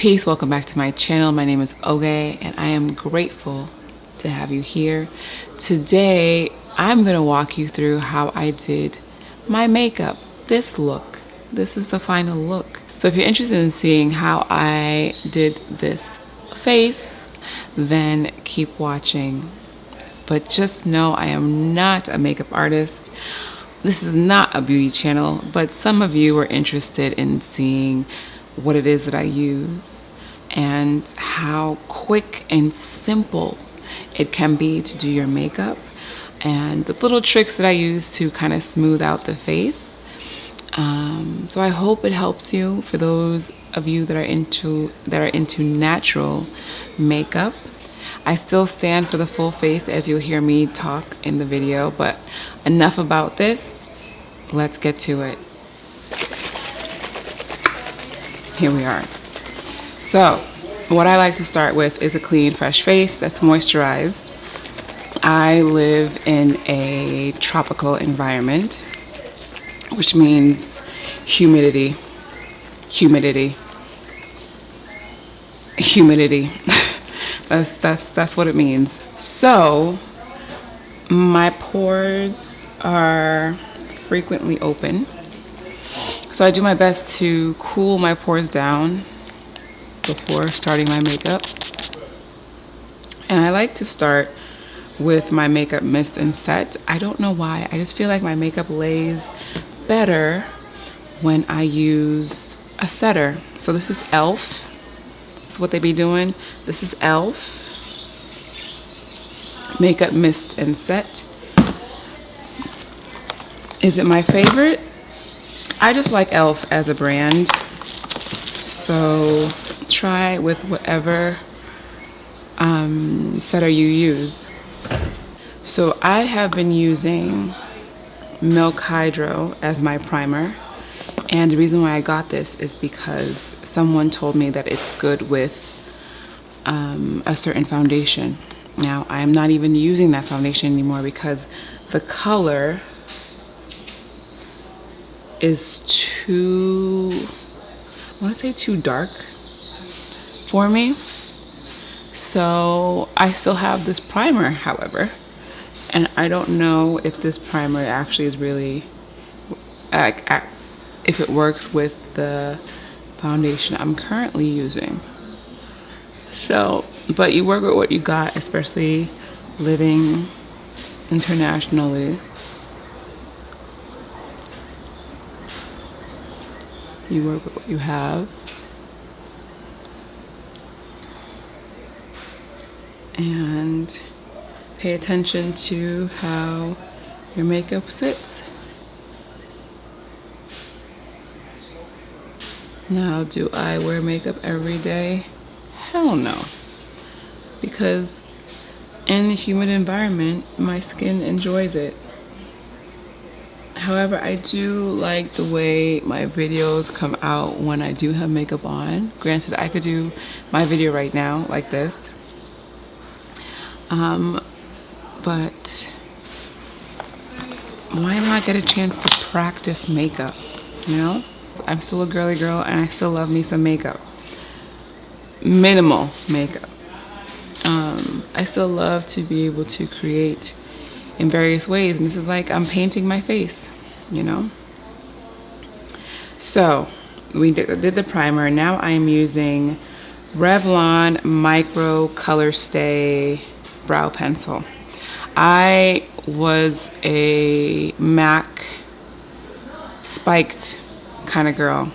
Peace, welcome back to my channel. My name is Onye and I am grateful to have you here. Today, I'm gonna walk you through how I did my makeup. This look, this is the final look. So if you're interested in seeing how I did this face, then keep watching. But just know I am not a makeup artist. This is not a beauty channel, but some of you are interested in seeing what it is that I use and how quick and simple it can be to do your makeup and the little tricks that I use to kind of smooth out the face. So I hope it helps you for those of you that are into natural makeup. I still stand for the full face, as you'll hear me talk in the video, but enough about this. Let's get to it. Here we are. So what I like to start with is a clean, fresh face that's moisturized. I live in a tropical environment, which means humidity. That's what it means. So my pores are frequently open. So I do my best to cool my pores down before starting my makeup. And I like to start with my makeup mist and set. I don't know why. I just feel like my makeup lays better when I use a setter. So this is E.L.F. That's what they be doing. This is E.L.F. makeup mist and set. Is it my favorite? I just like E.L.F. as a brand, so try with whatever setter you use. So I have been using Milk Hydro as my primer, and the reason why I got this is because someone told me that it's good with a certain foundation. Now I am not even using that foundation anymore because the color is too, I want to say too dark for me. So I still have this primer, however, and I don't know if this primer actually is really, if it works with the foundation I'm currently using. So, but you work with what you got, especially living internationally. You work with what you have. And pay attention to how your makeup sits. Now, do I wear makeup every day? Hell no. Because in a humid environment, my skin enjoys it. However, I do like the way my videos come out when I do have makeup on. Granted, I could do my video right now like this. But why not get a chance to practice makeup, you know? I'm still a girly girl and I still love me some makeup. Minimal makeup. I still love to be able to create in various ways, and this is like I'm painting my face, you know. So we did the primer. Now I am using Revlon Micro ColorStay brow pencil. I was a MAC spiked kind of girl,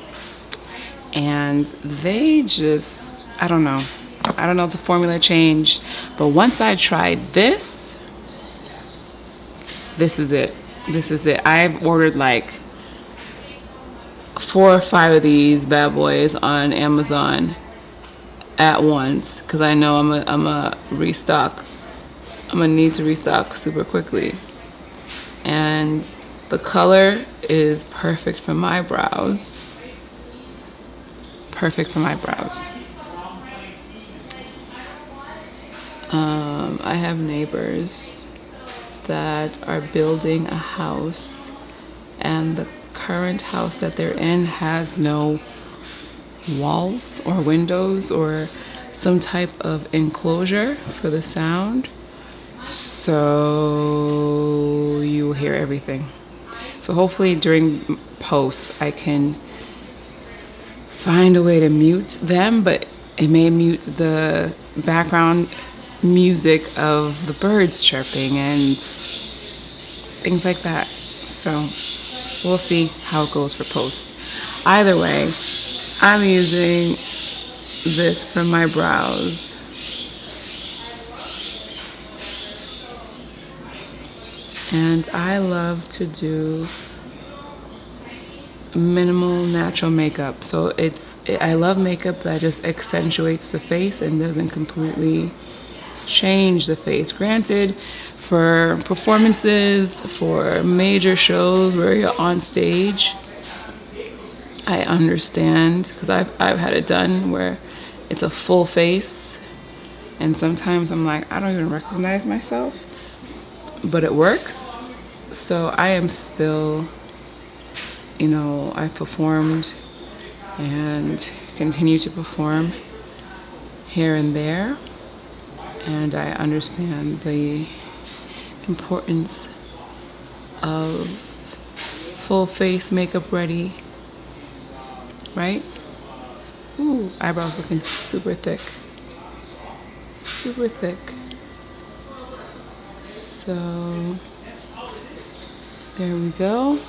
and they just, I don't know if the formula changed, but once I tried this is it. I've ordered like 4 or 5 of these bad boys on Amazon at once because I know I'm a restock. I'm gonna need to restock super quickly. And the color is perfect for my brows. Perfect for my brows. I have neighbors that are building a house, and the current house that they're in has no walls or windows or some type of enclosure for the sound, so you will hear everything. So hopefully during post I can find a way to mute them, but it may mute the background music of the birds chirping and things like that. So we'll see how it goes for post. Either way, I'm using this for my brows. And I love to do minimal natural makeup. So I love makeup that just accentuates the face and doesn't completely change the face. Granted, for performances, for major shows where you're on stage, I understand, because I've had it done where it's a full face and sometimes I'm like, I don't even recognize myself, but it works. So I am still, I performed and continue to perform here and there, and I understand the importance of full face makeup ready, right? Ooh, eyebrows looking super thick. Super thick. So there we go.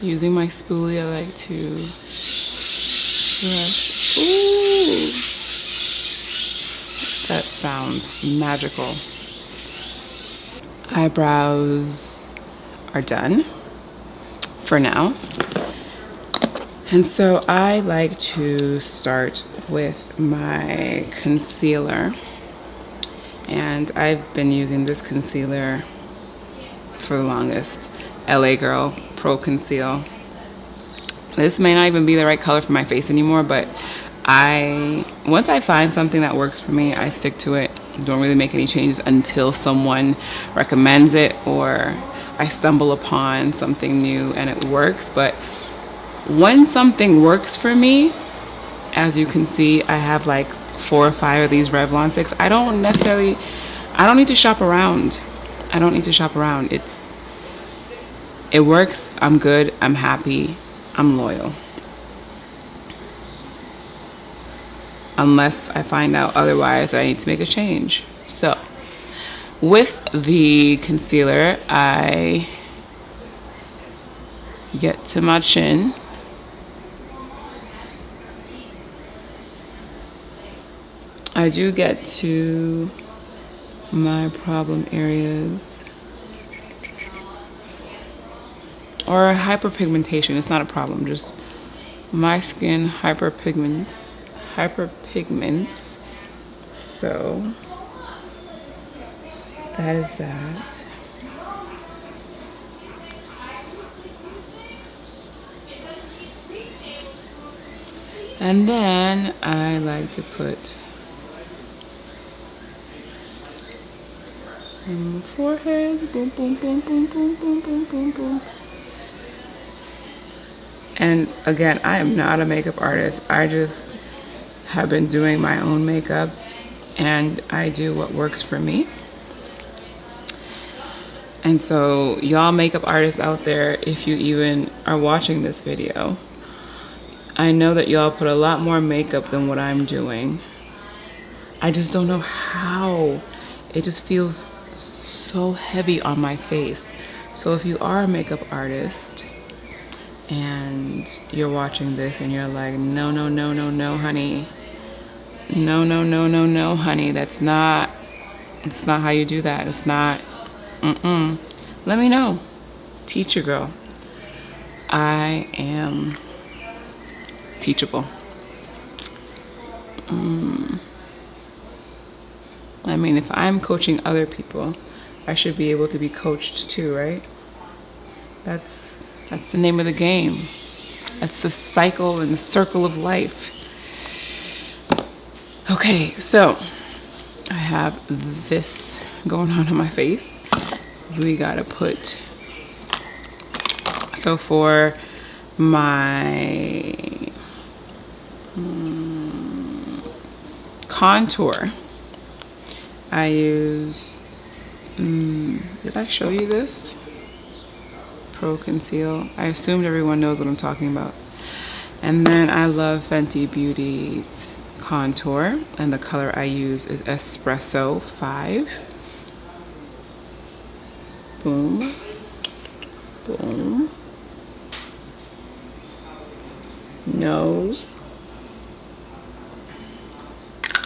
Using my spoolie, I like to brush. Ooh, that sounds magical. Eyebrows are done for now. And so I like to start with my concealer. And I've been using this concealer for the longest. LA Girl Pro Conceal. This may not even be the right color for my face anymore, but once I find something that works for me, I stick to it. Don't really make any changes until someone recommends it or I stumble upon something new and it works. But when something works for me, as you can see, I have like 4 or 5 of these Revlon sticks. I don't need to shop around. I don't need to shop around. It works. I'm good. I'm happy. I'm loyal. Unless I find out otherwise that I need to make a change. So with the concealer, I get to my chin. I do get to my problem areas. Or hyperpigmentation. It's not a problem, just my skin hyperpigments. So that is that. And then I like to put on the forehead, boom, boom, boom, boom, boom, boom, boom, boom, boom. And again, I am not a makeup artist. I just have been doing my own makeup and I do what works for me. And so y'all makeup artists out there, if you even are watching this video, I know that y'all put a lot more makeup than what I'm doing. I just don't know how. It just feels so heavy on my face. So if you are a makeup artist and you're watching this and you're like, no, no, no, no, no, honey. No, no, no, no, no, honey. It's not how you do that. It's not, Let me know. Teacher girl. I am teachable. I mean, if I'm coaching other people, I should be able to be coached too, right? That's the name of the game. That's the cycle and the circle of life. Okay, so I have this going on my face. We gotta put, so for my contour, I use, did I show you this? Pro Conceal. I assumed everyone knows what I'm talking about. And then I love Fenty Beauty's contour, and the color I use is Espresso 5. Boom. Boom. Nose.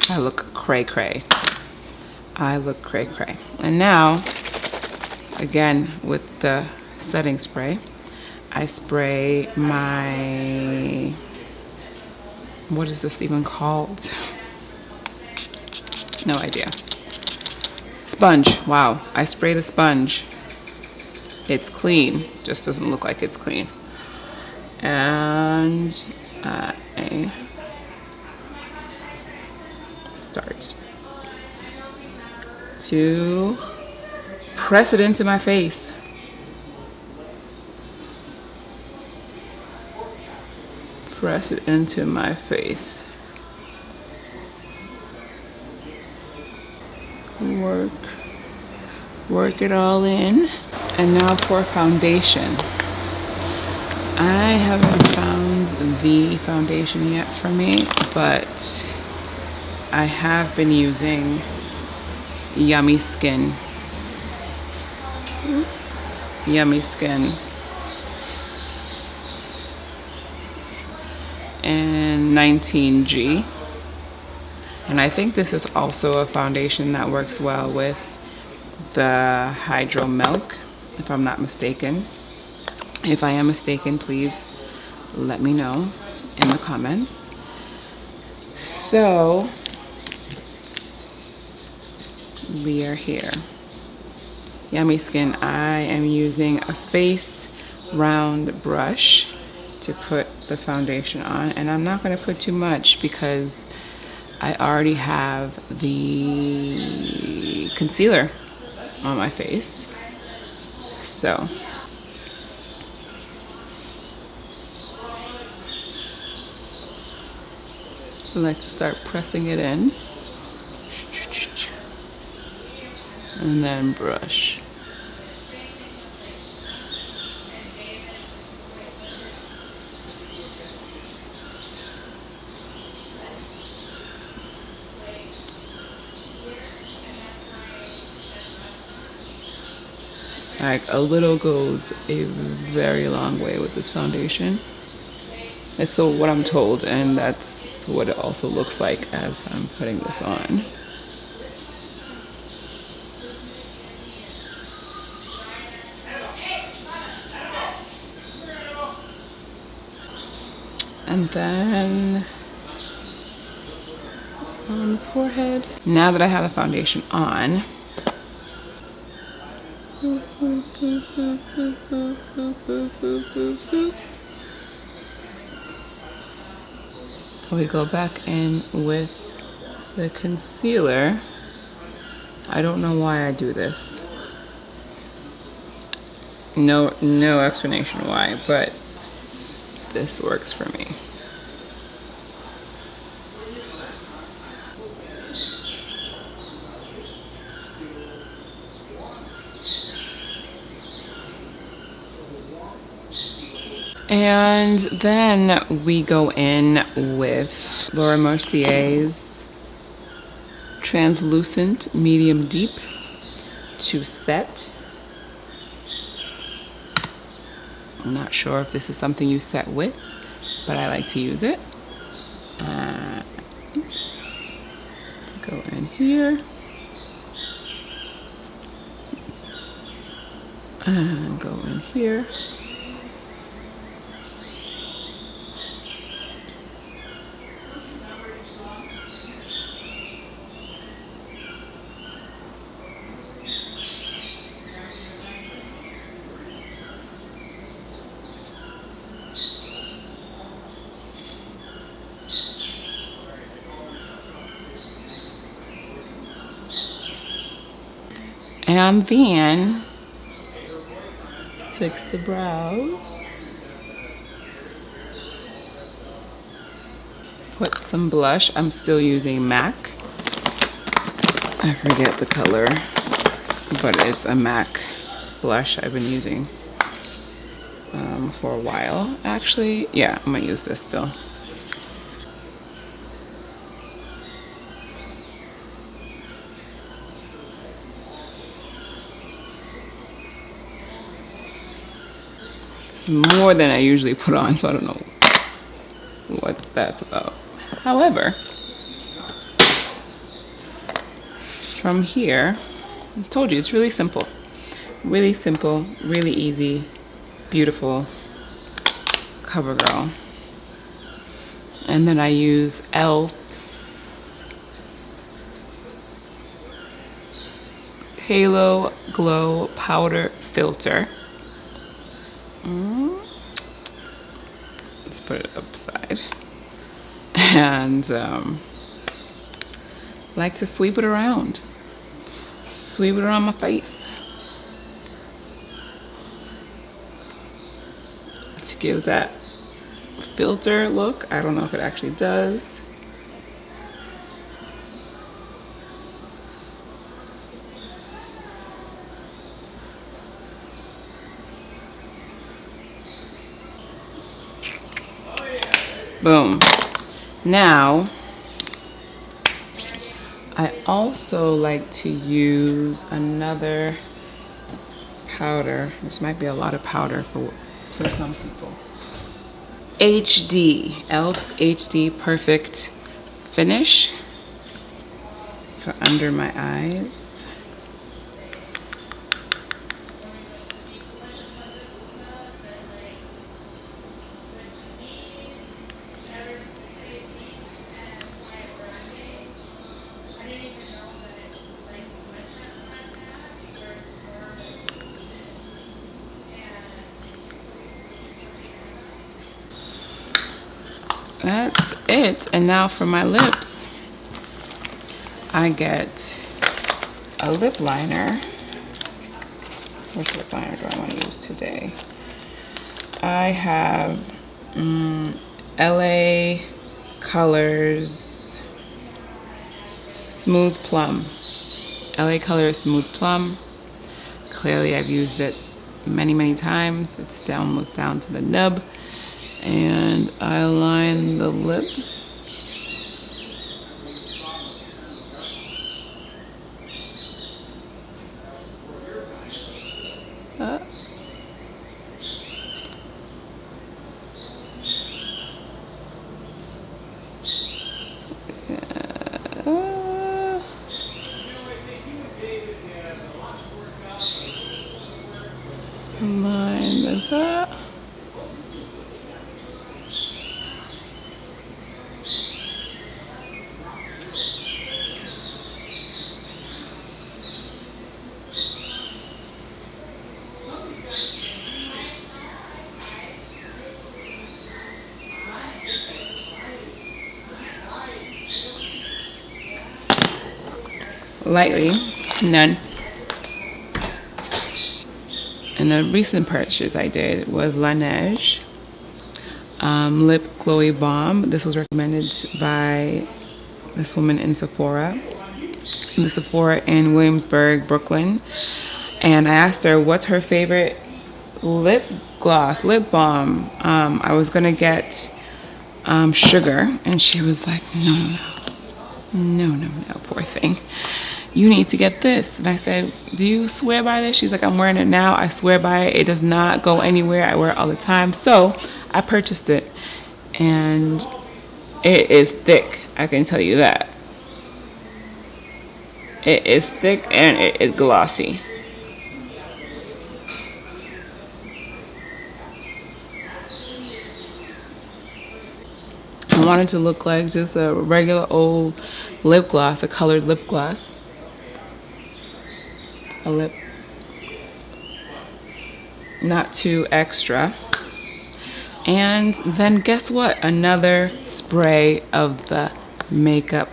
I look cray cray. I look cray cray. And now, again, with the setting spray, I spray my, what is this even called? No idea. Sponge. Wow. I spray the sponge. It's clean. Just doesn't look like it's clean. And I start to press it into my face. Press it into my face. Work it all in. And now for foundation. I haven't found the foundation yet for me, but I have been using Yummy Skin. Yummy Skin. And 19G. And I think this is also a foundation that works well with the Hydro Milk, if I'm not mistaken. If I am mistaken, please let me know in the comments. So we are here. Yummy Skin. I am using a face round brush to put the foundation on, and I'm not going to put too much because I already have the concealer on my face. So let's start pressing it in, and then brush. Like, a little goes a very long way with this foundation. It's so what I'm told, and that's what it also looks like as I'm putting this on. And then on the forehead. Now that I have the foundation on, we go back in with the concealer. I don't know why I do this. No explanation why, but this works for me. And then we go in with Laura Mercier's Translucent Medium Deep to set. I'm not sure if this is something you set with, but I like to use it. Go in here. And go in here. And then fix the brows. put some blush. I'm still using MAC. I forget the color, but it's a MAC blush I've been using for a while. Actually, yeah, I'm gonna use this still. It's more than I usually put on, so I don't know what that's about. However, from here, I told you it's really simple, really easy, beautiful CoverGirl. And then I use E.L.F's Halo Glow Powder Filter. Let's put it upside. And like to sweep it around. Sweep it around my face. To give that filter look. I don't know if it actually does. Boom. Now, I also like to use another powder. This might be a lot of powder for some people. HD, E.L.F's HD Perfect Finish for under my eyes. That's it. And now for my lips, I get a lip liner. Which lip liner do I want to use today? I have LA Colors Smooth Plum. LA Colors Smooth Plum. Clearly I've used it many times. It's almost down to the nub. And I line the lips. Line with that. Lightly, none. And the recent purchase I did was Laneigge Lip Glowy Balm. This was recommended by this woman in Sephora, in the Sephora in Williamsburg, Brooklyn. And I asked her what's her favorite lip gloss, lip balm. I was gonna get sugar, and she was like, no, poor thing. You need to get this. And I said, do you swear by this? She's like, I'm wearing it now. I swear by it. It does not go anywhere. I wear it all the time. So I purchased it. And it is thick. I can tell you that. It is thick and it is glossy. I wanted to look like just a regular old lip gloss, a colored lip gloss. A lip, not too extra. And then guess what? Another spray of the makeup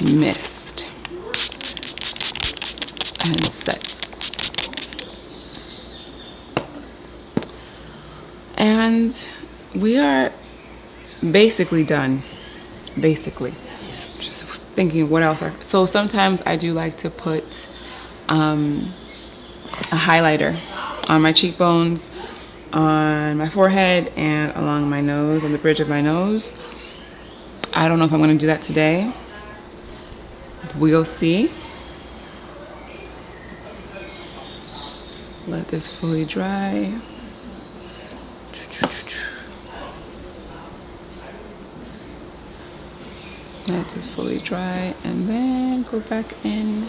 mist. And set. And we are basically done. basically. Just thinking what else so sometimes I do like to put a highlighter on my cheekbones, on my forehead, and along my nose, on the bridge of my nose. I don't know if I'm going to do that today. We'll see. Let this fully dry. Let this fully dry and then go back in.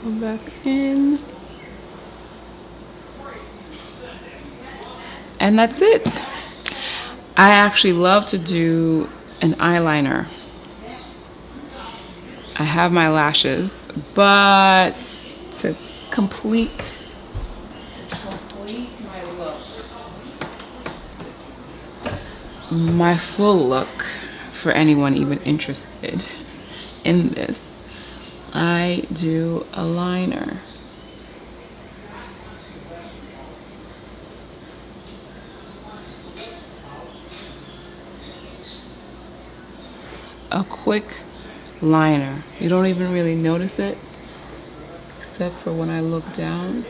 Go back in. And that's it. I actually love to do an eyeliner. I have my lashes, but to complete my look, my full look, for anyone even interested in this, I do a liner. A quick liner. You don't even really notice it, except for when I look down.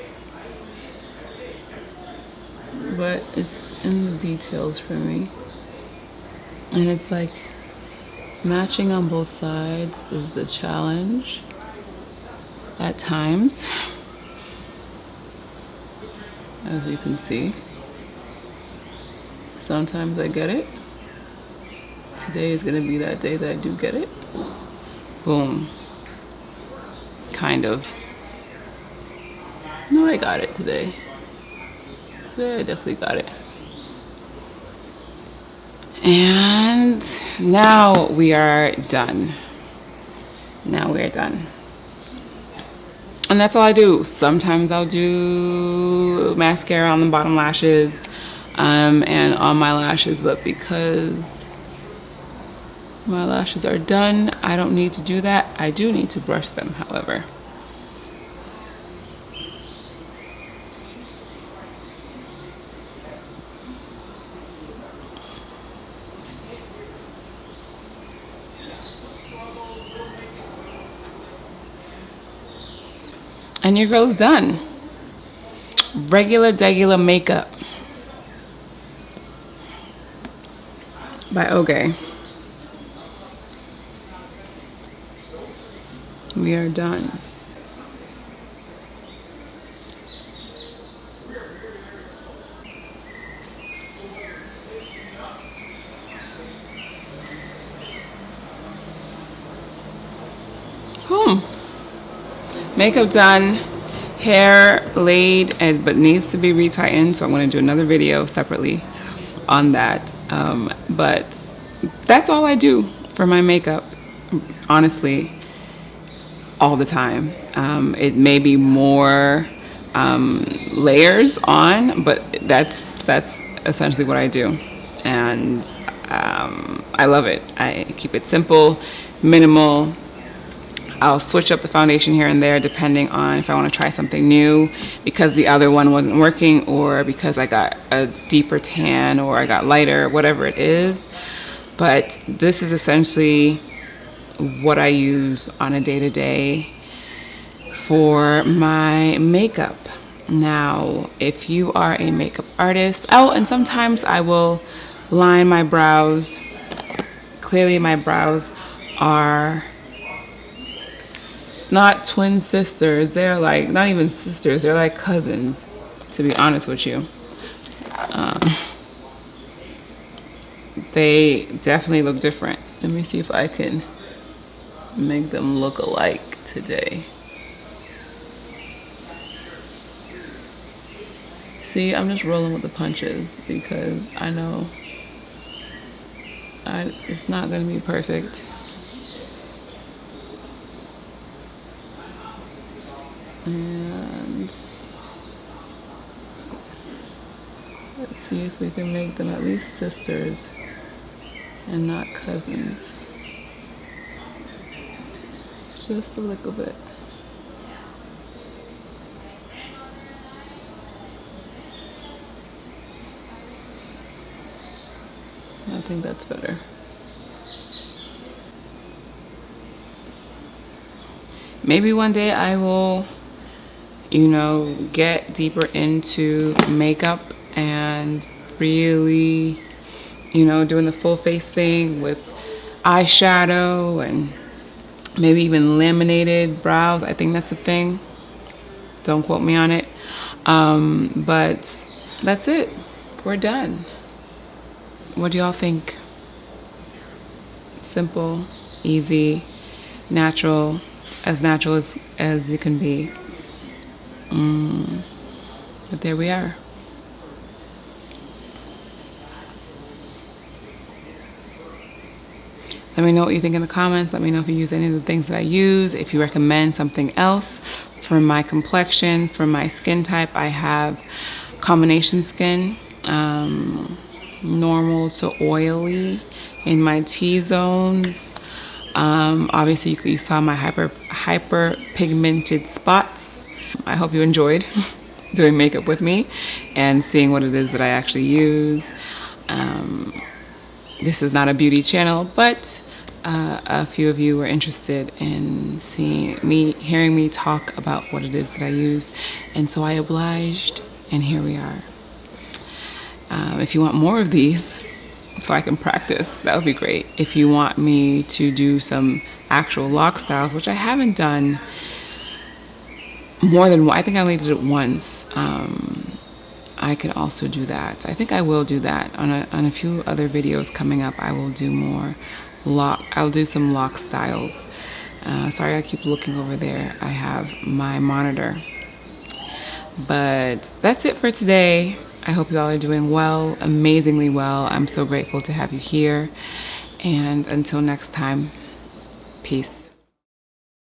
But it's in the details for me. And it's like matching on both sides is a challenge at times, as you can see. Sometimes I get it. Today is gonna be that day that I do get it. Boom. Kind of. No, I got it today. Today I definitely got it. And now we are done. Now we are done. And that's all I do. Sometimes I'll do mascara on the bottom lashes and on my lashes, but because my lashes are done, I don't need to do that. I do need to brush them, however. And your girl's done. Regular Degular Makeup by Onye. We are done. Boom. Makeup done, hair laid, but needs to be retightened, so I'm going to do another video separately on that. But that's all I do for my makeup, honestly, all the time. It may be more layers on, but that's essentially what I do, and I love it. I keep it simple, minimal. I'll switch up the foundation here and there depending on if I want to try something new because the other one wasn't working, or because I got a deeper tan, or I got lighter, whatever it is. But this is essentially what I use on a day-to-day for my makeup. Now, if you are a makeup artist, and sometimes I will line my brows. Clearly my brows are not twin sisters. They're like not even sisters, they're like cousins, to be honest with you. They definitely look different. Let me see if I can make them look alike today. See, I'm just rolling with the punches because I know it's not going to be perfect. And let's see if we can make them at least sisters and not cousins. Just a little bit. think that's better. Maybe one day I will, you know, get deeper into makeup and really, you know, doing the full face thing with eyeshadow and maybe even laminated brows. I think that's a thing. Don't quote me on it. But that's it. We're done. What do y'all think? Simple, easy, natural as it can be. But there we are. Let me know what you think in the comments. Let me know if you use any of the things that I use. If you recommend something else for my complexion, for my skin type. I have combination skin, normal to oily in my T-zones. Obviously you saw my hyper pigmented spots. I hope you enjoyed doing makeup with me and seeing what it is that I actually use. This is not a beauty channel, but a few of you were interested in hearing me talk about what it is that I use, and so I obliged, and here we are. If you want more of these so I can practice, that would be great. If you want me to do some actual lock styles, which I haven't done more than one, I think I only did it once. I could also do that. I think I will do that on a few other videos coming up. I will do more I'll do some lock styles. Sorry, I keep looking over there. I have my monitor. But that's it for today. I hope you all are doing well, amazingly well. I'm so grateful to have you here. And until next time, peace.